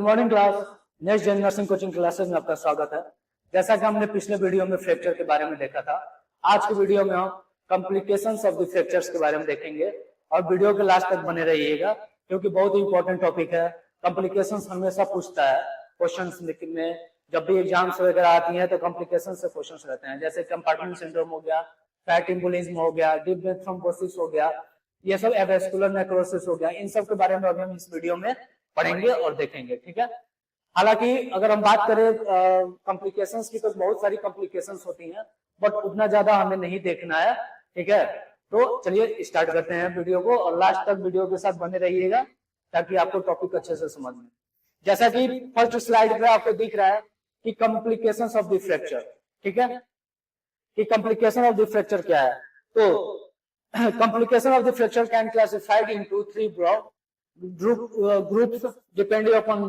Morning class. Next gen nursing coaching classes में आपका स्वागत है। जैसा कि हमने पिछले वीडियो में फ्रैक्चर के बारे में देखा था, आज की वीडियो में हम कॉम्प्लिकेशंस ऑफ द फ्रैक्चर्स के बारे में देखेंगे और वीडियो के लास्ट तक बने रहिएगा क्योंकि बहुत ही इंपॉर्टेंट टॉपिक है। कॉम्प्लिकेशंस हमेशा पूछता है क्वेश्चंस में, जब भी एग्जाम्स वगैरह आती हैं तो कॉम्प्लिकेशन से क्वेश्चंस रहते हैं, जैसे कंपार्टमेंट सिंड्रोम हो गया, फैट एम्बोलिज्म हो गया, डीप वेन थ्रोम्बोसिस हो गया, ये सब एवेस्कुलर नेक्रोसिस हो गया। इन सब के बारे में अभी हम इस वीडियो में पढ़ेंगे और देखेंगे, ठीक है। हालांकि अगर हम बात करें कॉम्प्लिकेशंस की तो बहुत सारी कॉम्प्लिकेशंस होती हैं, बट उतना ज्यादा हमें नहीं देखना है, ठीक है। तो चलिए स्टार्ट करते हैं वीडियो को और लास्ट तक वीडियो के साथ बने रहिएगा ताकि आपको टॉपिक अच्छे से समझ में। जैसा कि फर्स्ट स्लाइड पे आपको दिख रहा है कि कॉम्प्लिकेशंस ऑफ द फ्रैक्चर, ठीक है, कि कॉम्प्लिकेशन ऑफ द फ्रैक्चर क्या है। तो complication of the fracture can classified into 3 broad groups depending upon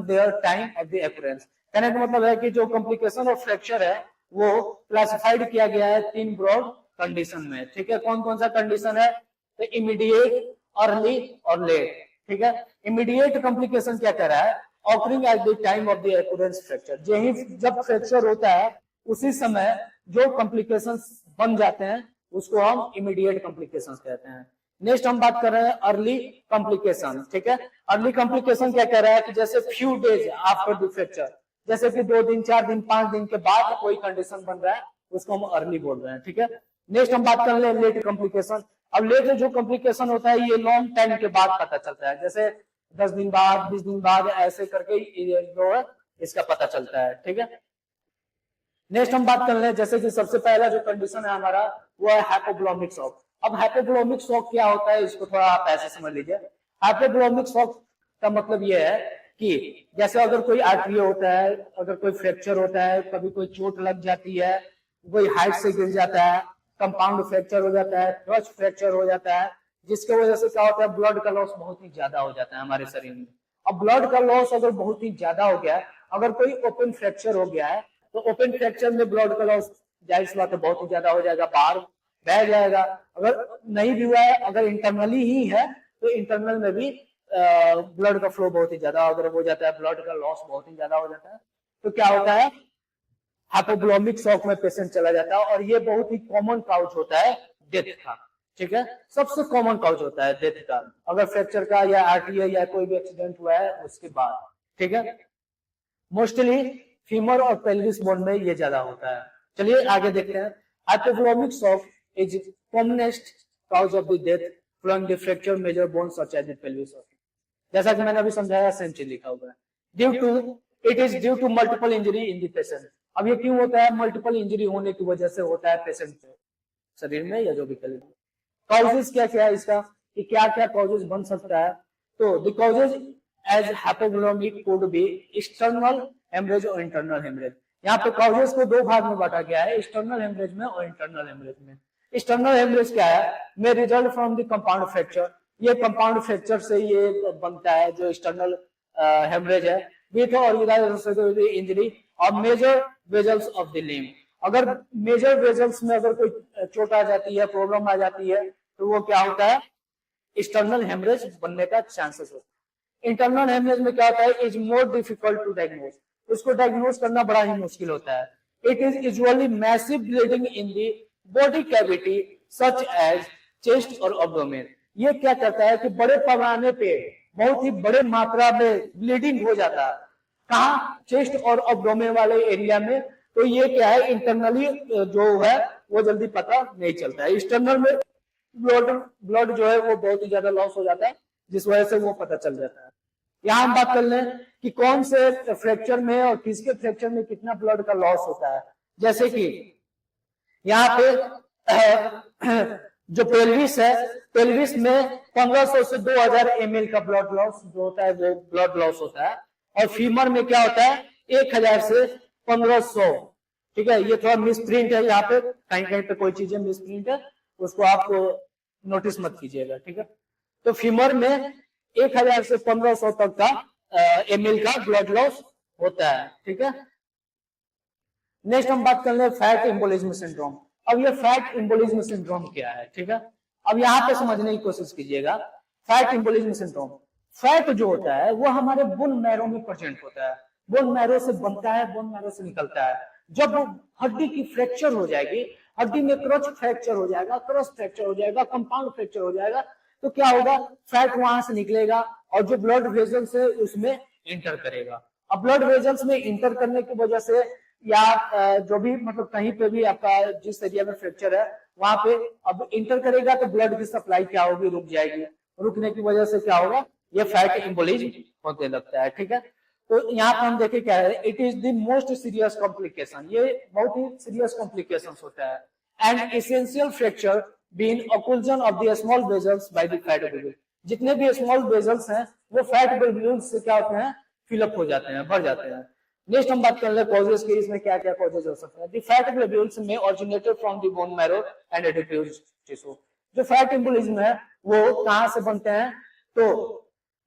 their time of the occurrence। कहने का मतलब है कि जो कॉम्प्लिकेशन ऑफ फ्रैक्चर है वो क्लासिफाइड किया गया है 3 ब्रॉड कंडीशन में, ठीक है। कौन कौन सा कंडीशन है? तो इमीडिएट, अर्ली और लेट, ठीक है। इमीडिएट कॉम्प्लिकेशन क्या कह रहा है? Occurring at the time of the occurrence fracture. जब फ्रैक्चर होता है उसी समय जो कॉम्प्लिकेशंस बन जाते हैं उसको हम इमीडिएट कॉम्प्लिकेशंस कहते हैं। नेक्स्ट हम बात कर रहे हैं अर्ली कॉम्प्लिकेशन, ठीक है। अर्ली कॉम्प्लिकेशन क्या कह रहा है कि जैसे few days after the fracture, जैसे कि 2 दिन, 4 दिन, 5 दिन के बाद कोई कंडीशन बन रहा है उसको हम अर्ली बोल रहे हैं, ठीक है। नेक्स्ट हम बात कर रहे हैं लेट कॉम्प्लिकेशन। अब लेट जो कॉम्प्लिकेशन होता है ये लॉन्ग टाइम के बाद पता चलता है, जैसे 10 दिन बाद, 20 दिन बाद, ऐसे करके जो है इसका पता चलता है, ठीक है। नेक्स्ट हम बात कर रहे हैं जैसे कि सबसे पहला जो कंडीशन है हमारा वो है हाइपोवोलेमिक शॉक। अब हाइपोवोलेमिक शॉक क्या होता है इसको थोड़ा आप ऐसे समझ लीजिए। हाइपोवोलेमिक शॉक का मतलब ये है कि जैसे अगर कोई आर्टरी होता है, अगर कोई फ्रैक्चर होता है, कभी कोई चोट लग जाती है, कोई हाइट से गिर जाता है, कंपाउंड फ्रैक्चर हो जाता है, क्रच फ्रैक्चर हो जाता है, जिसके वजह से क्या होता है ब्लड का लॉस बहुत ही ज्यादा हो जाता है हमारे शरीर में। अब ब्लड का लॉस अगर बहुत ही ज्यादा हो गया, अगर कोई ओपन फ्रैक्चर हो गया है तो ओपन फ्रैक्चर में ब्लड का लॉस जाहिर सी बात है बहुत ही ज्यादा हो जाएगा, बाहर बह जाएगा। अगर नहीं भी हुआ है, अगर इंटरनली ही है तो इंटरनल में भी ब्लड का फ्लो बहुत ही ज्यादा अगर हो जाता है, ब्लड का लॉस बहुत ही ज्यादा हो जाता है, तो क्या होता है हाइपोवोलेमिक शॉक में पेशेंट चला जाता है। और ये बहुत ही कॉमन काउज होता है डेथ का, ठीक है। सबसे कॉमन काउज होता है डेथ का अगर फ्रैक्चर का या आरटीआई या कोई भी एक्सीडेंट हुआ है उसके बाद, ठीक है। मोस्टली फीमर और पेल्विस बोन में ये ज्यादा होता है। चलिए आगे देखते हैं। Hypovolemic shock is commonest cause of the death following the fracture major bones such as the pelvis or जैसा कि मैंने अभी समझाया सेम चीज लिखा हुआ है। it is due to multiple injury in the patient। अब ये क्यों होता है? मल्टीपल इंजरी होने की वजह से होता है पेशेंट के शरीर में या जो भी कल कॉजेज क्या क्या है इसका कि क्या क्या कॉजेज बन सकता है। तो the causes as hypovolemic could be external hemorrhage और internal hemorrhage। यहाँ पे कॉजेज को 2 भाग में बांटा गया है, एक्सटर्नल हेमरेज में और इंटरनल हेमरेज में। एक्सटर्नल हेमरेज क्या है? में result from the compound fracture. ये कंपाउंड फ्रैक्चर से ये बनता है जो एक्सटर्नल हेमरेज है, विथ और इंजरी और major vessels of the limb. अगर मेजर वेजल्स में अगर कोई चोट आ जाती है, प्रॉब्लम आ जाती है तो वो क्या होता है? एक्सटर्नल हेमरेज बनने का चांसेस होता है। इंटरनल हेमरेज में क्या होता है? Is more difficult to diagnose. उसको डायग्नोज करना बड़ा ही मुश्किल होता है। It is usually massive bleeding in the body cavity such as chest और एब्डोमेन। ये क्या करता है कि बड़े पैमाने पे बहुत ही बड़े मात्रा में ब्लीडिंग हो जाता है। कहाँ? चेस्ट और एब्डोमेन वाले एरिया में। तो ये क्या है? इंटरनली जो है वो जल्दी पता नहीं चलता है। एक्सटर्नल में ब्लड जो है वो बहुत ही ज्यादा लॉस हो जाता है जिस वजह से वो पता चल जाता है। यहाँ हम बात कर लें कि कौन से फ्रैक्चर में और किसके फ्रैक्चर में कितना ब्लड का लॉस होता है। जैसे कि यहाँ पे जो पेल्विस है, पेल्विस में 1500 से 2000 ml का ब्लड लॉस जो होता है वो ब्लड लॉस होता है। और फीमर में क्या होता है? 1000 से 1500, ठीक है। ये थोड़ा मिस प्रिंट है, यहाँ पे कहीं कहीं पे कोई चीजें मिस प्रिंट है, उसको आप नोटिस मत कीजिएगा, ठीक है। तो फीमर में 1000 से 1500 तक का ml का ब्लड लॉस होता है, ठीक है। नेक्स्ट हम बात कर ले फैट एम्बोलिज्म सिंड्रोम। अब ये फैट एम्बोलिज्म सिंड्रोम क्या है, ठीक है। अब यहाँ पे समझने की कोशिश कीजिएगा। फैट एम्बोलिज्म सिंड्रोम, फैट जो होता है वो हमारे बोन मैरो में प्रेजेंट होता है, बोन मैरो से बनता है, बोन मैरो से निकलता है। जब हड्डी की फ्रैक्चर हो जाएगी, हड्डी में क्रच फ्रैक्चर हो जाएगा, क्रस फ्रैक्चर हो जाएगा, कंपाउंड फ्रैक्चर हो जाएगा, तो क्या होगा, फैट वहां से निकलेगा और जो ब्लड वेजल्स है उसमें इंटर करेगा। अब ब्लड वेजल्स में इंटर करने की वजह से या जो भी मतलब कहीं पे भी आपका जिस एरिया में फ्रैक्चर है वहां पे अब इंटर करेगा तो ब्लड की सप्लाई क्या होगी, रुक जाएगी। रुकने की वजह से क्या होगा, ये फैट एम्बोलिज्म होने लगता है। ठीक है, तो यहाँ पर हम देखें क्या है, it is the most serious complication, ये बहुत ही सीरियस कॉम्प्लिकेशन होता है। And essential fracture been occlusion of the small vessels by the fat vessel, जितने भी स्मॉल वेजल्स हैं वो फैट वेजल्स से क्या होते हैं, फिलअप हो जाते हैं, भर जाते हैं। नेक्स्ट हम बात कर ले कॉजेज की, इसमें क्या क्या कॉजेज हो सकते हैं। द फैट ग्लोब्यूल्स में originated from the bone marrow and adipose tissue, जो फैट एम्बोलिज्म है वो कहां से बनते हैं, तो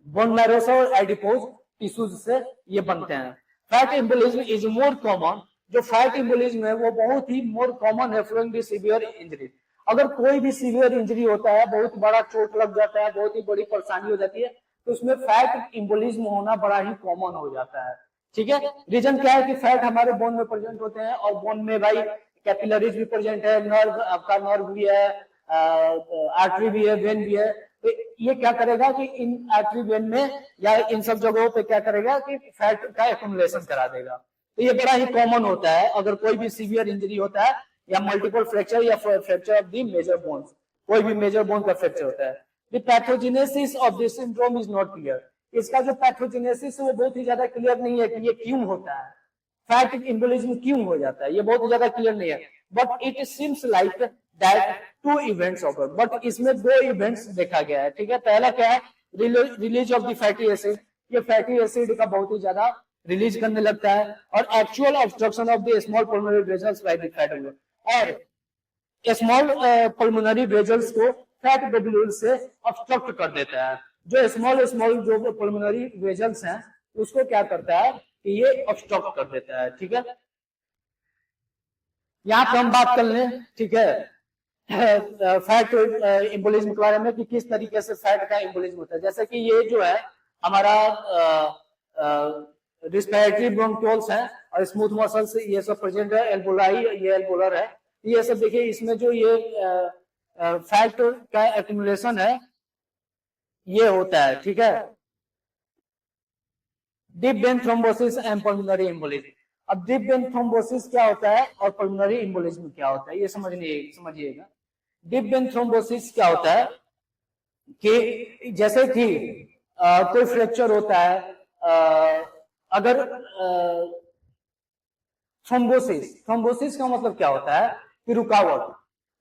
बोन मैरो से और एडिपोज टिश्यूज से ये बनते हैं। Fat embolism is more common, जो फैट एम्बोलिज्म है वो बहुत ही मोर कॉमन है फ्लोइंग द सीवियर इंजरी। अगर कोई भी सीवियर इंजरी होता है, बहुत बड़ा चोट लग जाता है, बहुत ही बड़ी परेशानी हो जाती है, तो उसमें फैट एम्बोलिज्म होना बड़ा ही कॉमन हो जाता है। ठीक है, रीजन क्या है कि फैट हमारे बोन में प्रेजेंट होते हैं और बोन में भाई कैपिलरीज भी प्रेजेंट है, नर्व आपका नर्व भी है, आर्टरी भी है, वेन भी है। तो ये क्या करेगा कि इन आर्टरी वेन में या इन सब जगहों पे क्या करेगा कि फैट का एक्युमुलेशन करा देगा। तो ये बड़ा ही कॉमन होता है अगर कोई भी सीवियर इंजरी होता है या मल्टीपल फ्रैक्चर या fracture of the major bone, कोई भी मेजर बोन का फ्रैक्चर होता है। The pathogenesis of this syndrome is not clear, इसका जो पैथोजेनेसिस है वो बहुत ही ज्यादा क्लियर नहीं है कि ये क्यों होता है, फैट एम्बोलिज्म क्यों हो जाता है, ये बहुत ज्यादा क्लियर नहीं है। But it seems like that two events occur, but इसमें दो इवेंट्स देखा गया है। ठीक है, पहला क्या है, release of the fatty acid, ये फैटी एसिड का बहुत ही ज्यादा रिलीज करने लगता है, और actual obstruction of the small pulmonary vessels bye the fat, और स्मॉल पल्मोनरी वेसल्स को फैट ग्लोब्यूल से ऑब्स्ट्रक्ट कर देता है। जो स्मॉल जो पल्मोनरी वेसल्स हैं उसको क्या करता है कि ये ऑब्स्ट्रक्ट कर देता है। ठीक है, यहाँ पे हम बात कर लें, ठीक है, फैट एम्बोलिज्म के बारे में कि किस तरीके से फैट का एम्बोलिज्म होता है। जैसे कि ये जो है हमारा रिस्पिरेटरी ब्रोंक्यूल्स है और स्मूथ मसल्स ये सब प्रेजेंट है, एल्वोलाई ये एल्वोलर है, ये सब देखिए इसमें जो ये फैट का एक्युमुलेशन है ये होता है। ठीक है, deep vein thrombosis and pulmonary embolism. अब डीप वेन थ्रोम्बोसिस क्या होता है और पल्मोनरी एम्बोलिज्म क्या होता है ये समझिएगा। डीप वेन थ्रोम्बोसिस क्या होता है कि जैसे कि कोई फ्रैक्चर होता है, अगर थ्रोम्बोसिस का मतलब क्या होता है कि रुकावट,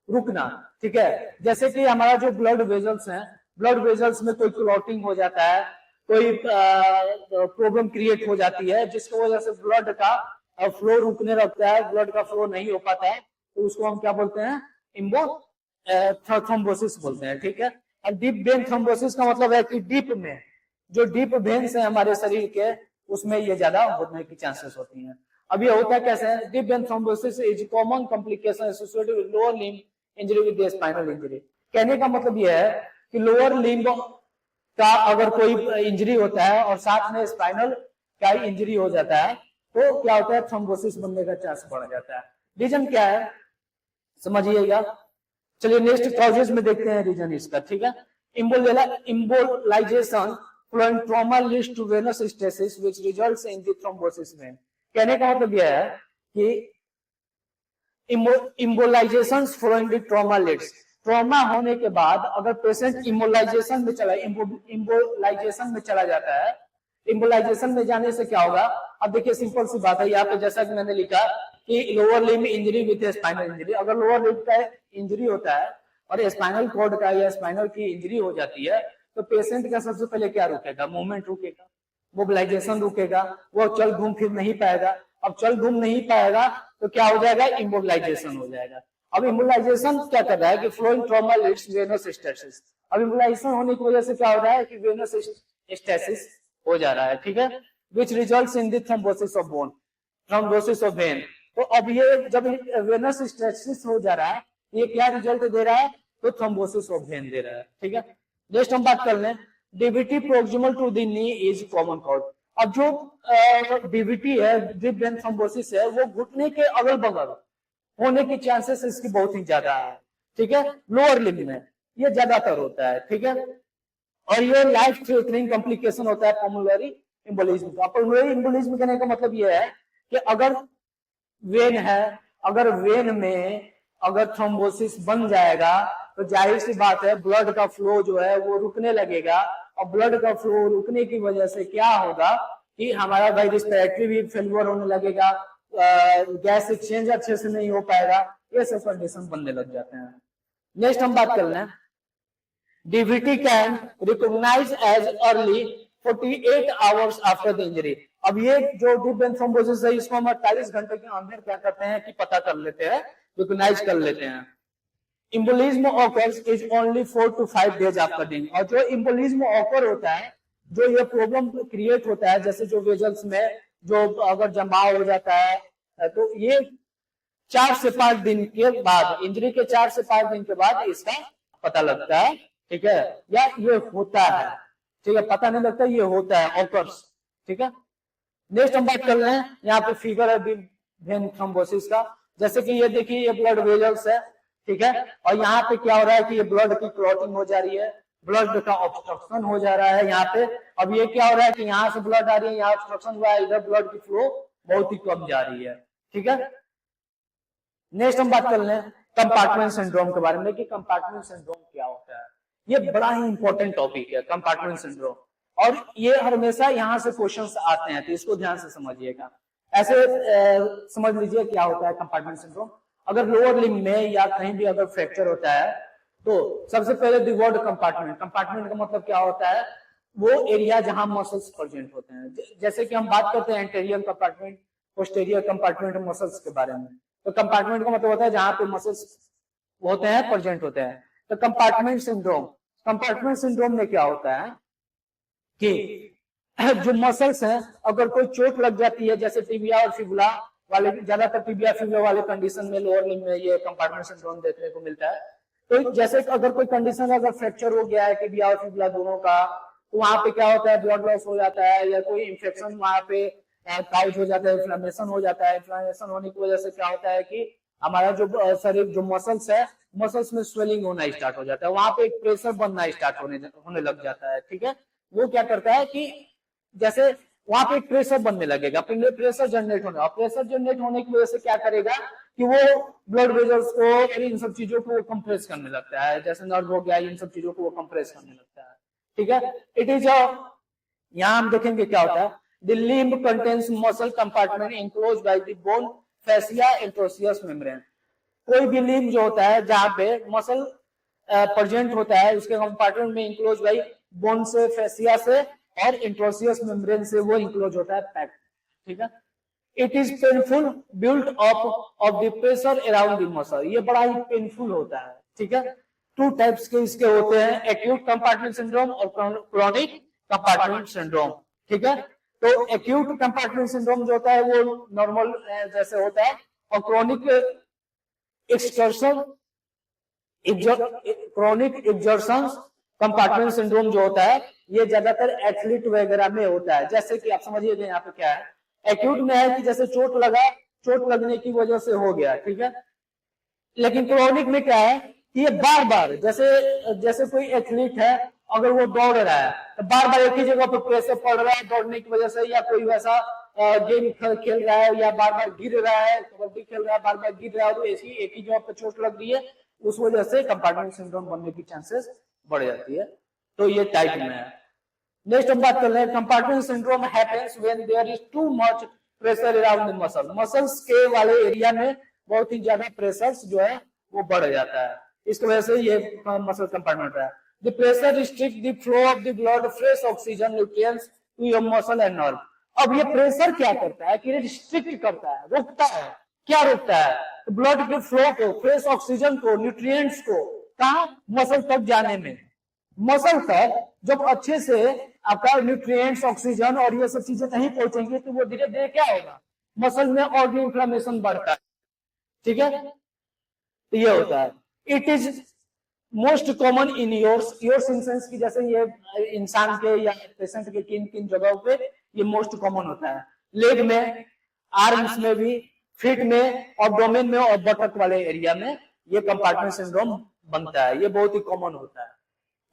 रुकना। ठीक है, जैसे कि हमारा जो ब्लड वेजल्स हैं, ब्लड वेजल्स में कोई क्लॉटिंग हो जाता है, कोई प्रॉब्लम क्रिएट हो जाती है जिसकी वजह से ब्लड का फ्लो रुकने लगता है, ब्लड का फ्लो नहीं हो पाता है, तो उसको हम क्या बोलते हैं, थ्रोम्बोसिस बोलते हैं। ठीक है, और डीप वेन थ्रोम्बोसिस का मतलब है कि डीप में जो डीप वेन्स है हमारे शरीर के उसमें ये ज्यादा होने की चांसेस होती हैं। अब ये होता कैसे है, deep vein thrombosis is common complication associated with lower limb injury with spinal injury. कहने का मतलब यह है कि लोअर लिम्ब का अगर कोई इंजरी होता है और साथ में स्पाइनल का इंजरी हो जाता है तो क्या होता है, थ्रोम्बोसिस बनने का चांस बढ़ जाता है। रीजन क्या है समझिएगा। चलिए नेक्स्ट कॉजेज में देखते हैं रीजन इसका। ठीक है, embolization following trauma leads to venous stasis which results in the thrombosis vein. कहने का मतलब यह है कि embolization following the trauma leads, trauma होने के बाद अगर पेशेंट इम्बोलाइजेशन में चला जाता है, इम्बोलाइजेशन में जाने से क्या होगा, अब देखिए सिंपल सी बात है यहाँ पे, जैसा कि मैंने लिखा कि lower limb injury with spinal injury, अगर लोअर लिम्ब का इंजरी होता है और स्पाइनल कॉर्ड का या स्पाइनल की इंजरी हो जाती है तो पेशेंट का सबसे पहले क्या रुकेगा, मूवमेंट रुकेगा, मोबिलाइजेशन रुकेगा, वो चल घूम फिर नहीं पाएगा। अब चल घूम नहीं पाएगा तो क्या हो जाएगा, इमोबिलाइजेशन हो जाएगा। अब इमोबिलाइजेशन क्या कर रहा है कि flowing trauma leads venous stasis. अब इमोबिलाइजेशन होने की वजह से क्या हो रहा है कि वेनस स्टेसिस हो जा रहा है। ठीक है, which results in the thrombosis of bone, thrombosis of when. तो अब ये जब वेनस स्टेसिस हो जा रहा है ये क्या रिजल्ट दे रहा है, तो थ्रोम्बोसिस ऑफ वेन दे रहा है। ठीक है, नेक्स्ट हम बात कर लें DVT proximal to the knee is common cause. अब जो डीवीटी है, डीप वेन थ्रोम्बोसिस है, वो घुटने के अगल बगल होने की चांसेस इसकी बहुत ही ज्यादा है, ठीक है, लोअर लिम्ब में ये ज्यादातर होता है, ठीक है। और ये लाइफ थ्रेटनिंग कॉम्प्लिकेशन होता है पल्मोनरी एम्बोलिज्म का। पल्मोनरी एम्बोलिज्म कहने का मतलब ये है कि अगर वेन है, अगर वेन में अगर थ्रोम्बोसिस बन जाएगा तो जाहिर सी बात है ब्लड का फ्लो जो है वो रुकने लगेगा, और ब्लड का फ्लो रुकने की वजह से क्या होगा कि हमारा भाई रिस्पिरेटरी भी फेलियर होने लगेगा, गैस एक्सचेंज अच्छे से नहीं हो पाएगा, ये सब कंडीशन बनने लग जाते हैं। नेक्स्ट हम बात कर लें, DVT can recognise as early 48 hours after the injury. अब ये जो डीप वेन थ्रोम्बोसिस है इसको हम 48 घंटे के अंदर क्या करते हैं कि पता कर लेते हैं, रिकॉग्नाइज कर लेते हैं। Embolism occurs is only 4 to 5 days after ding. और जो एम्बोलिज्म ऑकर होता है, जो ये प्रॉब्लम क्रिएट होता है, जैसे जो वेजल्स में जो अगर जमाव हो जाता है, तो ये 4 से 5 दिन के बाद, इंजरी के 4 से 5 दिन के बाद इसका पता लगता है, ठीक है, या ये होता है, ठीक है, पता नहीं लगता, ये होता है ऑकर्स, ठीक है। नेक्स्ट हम बात कर रहे हैं, यहाँ पे फिगर है वेन थ्रोम्बोसिस का। जैसे कि ये देखिए ये ब्लड वेजल्स है, ठीक है, और यहाँ पे क्या हो रहा है कि ये ब्लड की क्लॉटिंग हो जा रही है, ब्लड का ऑब्स्ट्रक्शन हो जा रहा है यहाँ पे। अब ये क्या हो रहा है कि यहाँ से ब्लड आ रही है, यहाँ ऑब्स्ट्रक्शन हुआ है, इधर ब्लड की फ्लो बहुत ही कम जा रही है, ठीक है। नेक्स्ट हम बात कर लें कंपार्टमेंट सिंड्रोम के बारे में कि कंपार्टमेंट सिंड्रोम क्या होता है। ये बड़ा ही इंपॉर्टेंट टॉपिक है कंपार्टमेंट सिंड्रोम, और ये हमेशा यहाँ से क्वेश्चंस आते हैं, तो इसको ध्यान से समझिएगा। ऐसे समझ लीजिए क्या होता है कंपार्टमेंट सिंड्रोम। अगर लोअर लिम्ब में या कहीं भी अगर फ्रैक्चर होता है तो सबसे पहले द वर्ड कंपार्टमेंट, कंपार्टमेंट का मतलब क्या होता है, वो एरिया जहां मसल्स प्रेजेंट होते हैं। जैसे कि हम बात करते हैं anterior compartment, posterior compartment muscles के बारे में, तो कंपार्टमेंट का मतलब होता है जहां पे मसल्स होते हैं, प्रेजेंट होते हैं। तो कंपार्टमेंट सिंड्रोम में क्या होता है कि जो मसल्स हैं, अगर कोई चोट लग जाती है, जैसे टिबिया और फिबुला वाले, ज्यादातर टिबिया फिबुला वाले कंडीशन में लोअर लिम्ब में ये कंपार्टमेंट सिंड्रोम देखने को मिलता है। तो जैसे अगर कोई कंडीशन अगर फ्रैक्चर हो गया है टिबिया और फिबुला दोनों का, तो वहां पे क्या होता है, ब्लड लॉस हो जाता है, या कोई इंफेक्शन वहां पे काउच हो जाता है, इन्फ्लेमेशन हो जाता है। इन्फ्लेमेशन होने की वजह से क्या होता है कि हमारा जो शरीर जो मसल्स है, मसल्स में स्वेलिंग होना स्टार्ट हो जाता है, वहां पे एक प्रेशर बनना स्टार्ट होने लग जाता है, ठीक है। वो क्या करता है कि जैसे वहां पे एक प्रेशर बनने लगेगा, प्रेशर जनरेट होने, और प्रेशर जनरेट होने की वजह से क्या करेगा कि वो ब्लड वेजल्स को, इन सब चीजों को कंप्रेस करने लगता है, जैसे नर्व हो गया, इन सब चीजों को वो कंप्रेस करने लगता है, ठीक है। इट इज यहाँ हम देखेंगे क्या होता है, the limb contains muscle compartment enclosed by the bone fascia interosseous membrane. कोई भी लिम्ब जो होता है जहां पे मसल प्रेजेंट होता है, उसके कंपार्टमेंट में इंक्लोज बाय बोन से, फैसिया से और इंट्रोसियस मेम्ब्रेन से वो इंक्लोज होता है, पैक्ड, ठीक है। It is painful build up of the pressure around the muscle. ये बड़ा ही पेनफुल होता है, ठीक है। 2 टाइप्स के इसके होते हैं, एक्यूट कंपार्टमेंट सिंड्रोम और क्रोनिक कंपार्टमेंट सिंड्रोम, ठीक है। तो एक्यूट कंपार्टमेंट सिंड्रोम जो होता है वो नॉर्मल जैसे होता है, और क्रोनिक एक्सर्शन कंपार्टमेंट सिंड्रोम जो होता है ये ज्यादातर एथलीट वगैरह में होता है। जैसे कि आप समझिए यहाँ पे क्या है, एक्यूट में है कि जैसे चोट लगा, चोट लगने की वजह से हो गया, ठीक है। लेकिन क्रोनिक में क्या है कि ये बार बार, जैसे कोई एथलीट है, अगर वो दौड़ रहा है तो बार बार एक ही जगह पर प्रेशर पड़ रहा है दौड़ने की वजह से, या कोई वैसा गेम खेल रहा है, या बार बार गिर रहा है, कबड्डी खेल रहा है, बार बार गिर रहा है, तो ऐसी एक ही जगह पर चोट लग रही है, उस वजह से कंपार्टमेंट सिंड्रोम बनने की चांसेस बढ़ जाती है। तो ये टाइप में है। नेक्स्ट हम बात कर रहे हैं, compartment syndrome happens when there is too much pressure around the muscle. Muscles के वाले एरिया में बहुत ही ज्यादा प्रेशर जो है वो बढ़ जाता है, इसकी वजह से ये मसल कंपार्टमेंट है। The pressure restrict the flow of the blood, fresh oxygen, nutrients to your muscle and nerve. अब ये प्रेशर क्या करता है कि रिस्ट्रिक्ट करता है, रोकता है। क्या रोकता है? तो ब्लड के फ्लो को, फ्रेश ऑक्सीजन को, न्यूट्रिएंट्स को, कहा, मसल तक जाने में। मसल तक जब अच्छे से आपका न्यूट्रिएंट्स, ऑक्सीजन और ये सब चीजें नहीं पहुंचेंगी तो वो धीरे धीरे क्या होगा, मसल में और भी इंफ्लेमेशन बढ़ता है, ठीक है। तो ये होता है। It is most common in yours in sense की जैसे ये इंसान के या पेशेंट के किन किन जगहों पे ये मोस्ट कॉमन होता है, लेग में, आर्म्स में भी, फीट में, एब्डोमेन में और बटक वाले एरिया में ये कंपार्टमेंट सिंड्रोम बनता है, ये बहुत ही कॉमन होता है।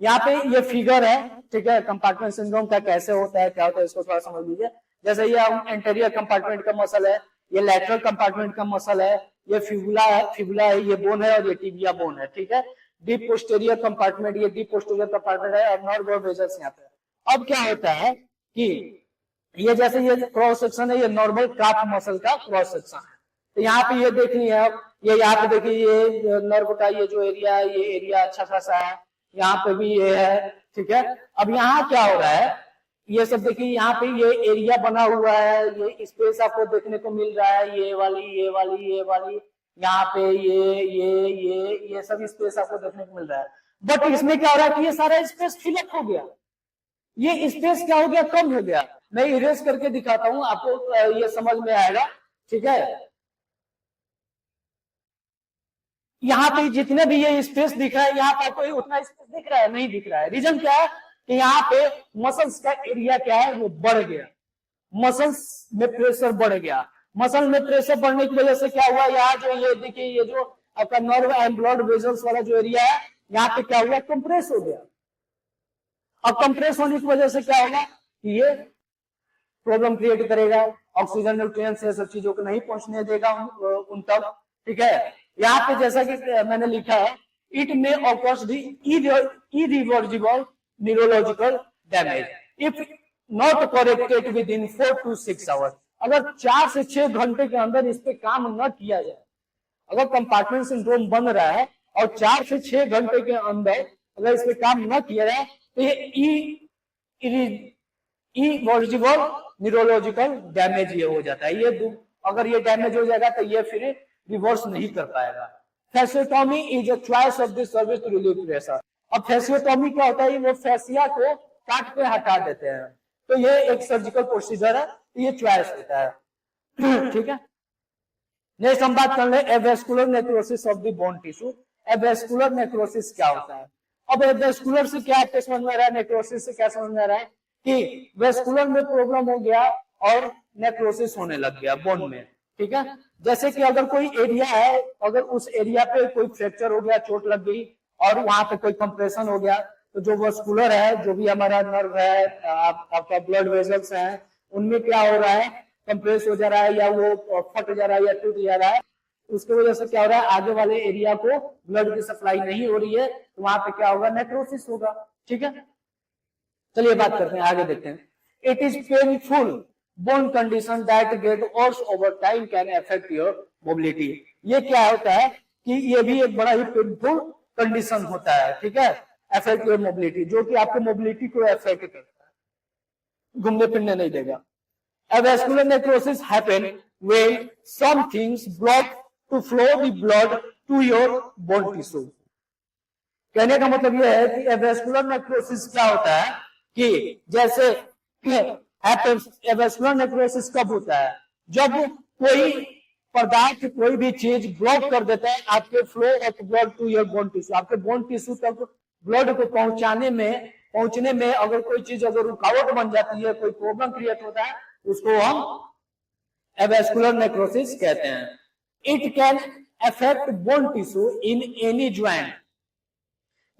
यहाँ पे ये फिगर है, ठीक है, कंपार्टमेंट सिंड्रोम का कैसे होता है, क्या होता है, इसको थोड़ा समझ लीजिए। जैसे ये एंटेरियर कंपार्टमेंट का मसल है, ये लैटरल कंपार्टमेंट का मसल है, ये फिबुला है, ये बोन है और ये टिबिया बोन है, ठीक है। डीप पोस्टेरियर कंपार्टमेंट, ये डीप पोस्टेरियर कंपार्टमेंट है और नर्व और वेजल्स यहाँ पे। अब क्या होता है कि ये जैसे ये क्रॉस सेक्शन है, ये नॉर्मल काफ मसल का क्रॉस सेक्शन है। तो यहाँ पे ये देखनी है, ये यहाँ पे देखिए ये नर्व का ये जो एरिया है, ये एरिया अच्छा खासा है, यहाँ पे भी ये है, ठीक है। अब यहाँ क्या हो रहा है, ये सब देखिए, यहाँ पे ये एरिया बना हुआ है, ये स्पेस आपको देखने को मिल रहा है, ये वाली यहाँ पे ये सब स्पेस आपको देखने को मिल रहा है। बट इसमें क्या हो रहा है कि ये सारा स्पेस फिलअप हो गया, ये स्पेस क्या हो गया, कम हो गया। मैं इरेज करके दिखाता हूं आपको, ये समझ में आएगा, ठीक है। यहाँ पे जितने भी ये स्पेस दिख रहा है, यहाँ पे कोई उतना स्पेस दिख रहा है, नहीं दिख रहा है। रीजन क्या है कि यहाँ पे मसल्स का एरिया क्या है, वो बढ़ गया, मसल्स में प्रेशर बढ़ गया। मसल में प्रेशर बढ़ने की वजह से क्या हुआ, यहाँ जो ये देखिए, ये जो आपका नर्व एंड ब्लड वेजल्स वाला जो एरिया है, यहाँ पे क्या हुआ, कंप्रेस हो गया। अब कंप्रेस होने की वजह से क्या होगा कि ये प्रॉब्लम क्रिएट करेगा, ऑक्सीजन न्यूट्रिएंट्स ये सब चीजों को नहीं पहुंचने देगा उन तक, ठीक है। यहाँ पे जैसा कि मैंने लिखा है, it may occurs the irreversible neurological damage if not corrected with in 4 to 6 hours. अगर 4 से 6 घंटे के अंदर इस पे काम न किया जाए, अगर कंपार्टमेंट सिंड्रोम बन रहा है और 4 से 6 घंटे के अंदर अगर इस पे काम न किया जाए, तो ये इरिवर्सिबल न्यूरोलॉजिकल डैमेज ये हो जाता है। ये अगर ये डैमेज हो जाएगा तो ये फिर रिवर्स नहीं कर पाएगा। Fasciotomy is a choice of this service to relieve pressure. अब फैसियोटॉमी क्या होता है, वो फैसिया को काट के हटा देते हैं, तो ये एक सर्जिकल प्रोसीजर है, तो ये चॉइस होता है, ठीक है। नेक्स्ट हम बात कर ले avascular necrosis of the bone tissue. Avascular necrosis क्या होता है। अब एवेस्कुलर से क्या आपको समझ में आ रहा है, नेक्रोसिस से क्या समझ में आ रहा है कि वेस्कुलर में प्रॉब्लम हो गया और नेक्रोसिस होने लग गया बोन में, ठीक है। जैसे कि अगर कोई एरिया है, अगर उस एरिया पे कोई फ्रैक्चर हो गया, चोट लग गई और वहां पे कोई कंप्रेशन हो गया, तो जो वेस्कुलर है, जो भी हमारा नर्व है, आपका ब्लड वेसल्स है, उनमें क्या हो रहा है, कंप्रेस हो जा रहा है या वो फट जा रहा है या टूट जा रहा है। उसकी वजह से क्या हो रहा है, आगे वाले एरिया को ब्लड की सप्लाई नहीं हो रही है, तो वहां पे क्या होगा, नेक्रोसिस होगा, ठीक है। चलिए बात करते हैं, आगे देखते हैं। It is painful bone condition that get worse over time can affect your mobility. ये क्या होता है कि ये भी एक बड़ा ही पेनफुल कंडीशन होता है, ठीक है, अफेक्ट योर मोबिलिटी, जो कि आपके मोबिलिटी को अफेक्ट करता है, घूमने फिरने नहीं देगा। A vascular necrosis happen when some things block to flow the blood to your bone tissue। कहने का मतलब यह है कि एवेस्कुलर नेक्रोसिस क्या होता है कि जैसे एवेस्कुलर नेक्रोसिस कब होता है, जब कोई पदार्थ, कोई भी चीज ब्लॉक कर देता है आपके flow of blood to your bone tissue. आपके बोन टिश्यू तक ब्लड को पहुंचने में अगर कोई चीज अगर रुकावट बन जाती है, कोई प्रॉब्लम क्रिएट होता है, उसको हम एवेस्कुलर नेक्रोसिस कहते हैं। It can affect bone tissue in any joint.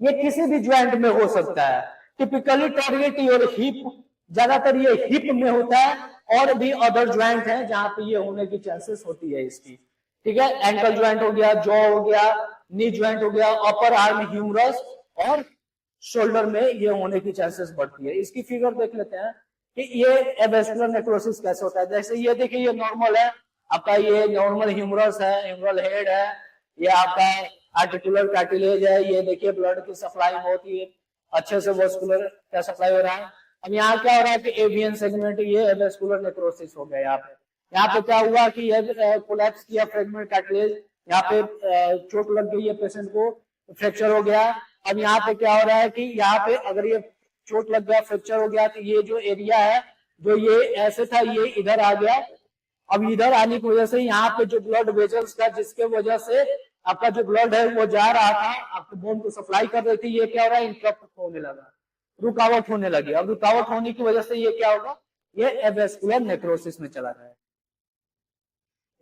ये किसी भी ज्वाइंट में हो सकता है। टिपिकली टारगेट योर हिप, ज्यादातर ये हिप में होता है, और भी अदर ज्वाइंट है जहां पे ये होने की चांसेस होती है इसकी, ठीक है। एंकल ज्वाइंट हो गया, जॉ हो गया, नी ज्वाइंट हो गया, अपर आर्म ह्यूमरस और शोल्डर में ये होने की चांसेस बढ़ती है। इसकी फिगर देख लेते हैं कि ये एवेस्कुलर नेक्रोसिस कैसे होता है। जैसे ये देखिए, ये नॉर्मल है आपका, ये नॉर्मल ह्यूमरस है, ह्यूमरल हेड है, ये आपका आर्टिकुलर कार्टिलेज है, ये देखिए ब्लड की सप्लाई बहुत ही अच्छे से वेस्कुलर का सप्लाई हो रहा है। अब यहाँ क्या हो रहा है कि एवियन सेगमेंट, ये एवेस्कुलर नेक्रोसिस हो गया। यहाँ पे क्या हुआ कि ये कोलैप्स किया फ्रेगमेंट कार्टिलेज, यहाँ पे चोट लग गई है पेशेंट को, फ्रैक्चर हो गया। अब यहाँ पे क्या हो रहा है कि यहाँ पे अगर ये चोट लग गया, फ्रैक्चर हो गया, तो ये जो एरिया है, जो ये ऐसे था, ये इधर आ गया। अब इधर आने की वजह से यहाँ पे जो ब्लड वेसल्स था, जिसके वजह से आपका जो ब्लड है वो जा रहा था, आपके बोन को सप्लाई कर रही थी, ये क्या हो रहा है, इंटरप्ट होने लगा, रुकावट होने लगी। अब रुकावट होने की वजह से ये क्या होगा, ये एवेस्कुलर नेक्रोसिस में चला जाएगा।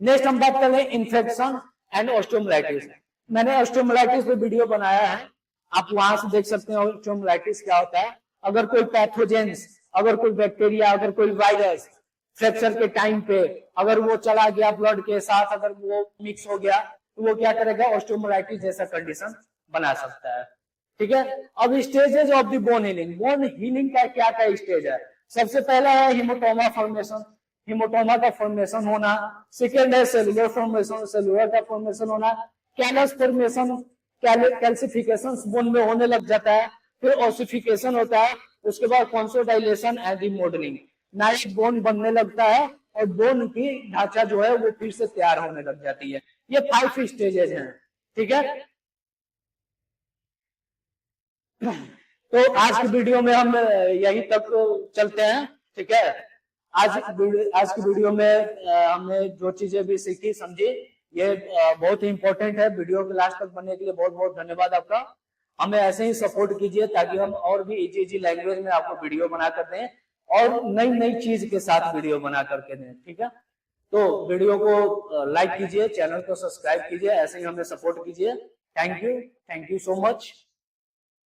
नेक्स्ट हम बात कर रहे हैं इन्फेक्शन एंड ऑस्टियोमाइलाइटिस। मैंने ऑस्टियोमाइलाइटिस पे वीडियो बनाया है, आप वहां से देख सकते हैं ऑस्टियोमाइलाइटिस क्या होता है। अगर कोई पैथोजेंस, अगर कोई बैक्टीरिया, अगर कोई वायरस फ्रैक्चर के टाइम पे अगर वो चला गया ब्लड के साथ, अगर वो मिक्स हो गया तो वो क्या करेगा, ऑस्टियोमाइलाइटिस जैसा कंडीशन बना सकता है। ठीक है, अब stages of the bone healing. Bone healing का क्या क्या स्टेज है? सबसे पहला है हिमोटोमा फॉर्मेशन, हिमोटोमा का फॉर्मेशन होना। सेकेंड है सेलुलर फॉर्मेशन, सेलुलर का फॉर्मेशन होना। कैलस फॉर्मेशन, कैल्सिफिकेशन बोन में होने लग जाता है। फिर ओसिफिकेशन होता है, उसके बाद कंसोलिडेशन एंड रिमॉडलिंग, नई बोन बनने लगता है और बोन की ढांचा जो है वो फिर से तैयार होने लग जाती है। ये 5 स्टेजेस हैं। ठीक है, तो आज की वीडियो में हम यहीं तक चलते हैं। ठीक है, आज की वीडियो में हमने जो चीजें भी सीखी समझी, ये बहुत ही इंपॉर्टेंट है। वीडियो के लास्ट तक बनने के लिए बहुत बहुत धन्यवाद आपका। हमें ऐसे ही सपोर्ट कीजिए ताकि हम और भी इजी लैंग्वेज में आपको वीडियो बना कर दें और नई नई चीज के साथ वीडियो बना करके दें। ठीक है, तो वीडियो को लाइक कीजिए, चैनल को सब्सक्राइब कीजिए, ऐसे ही हमें सपोर्ट कीजिए। Thank you so much.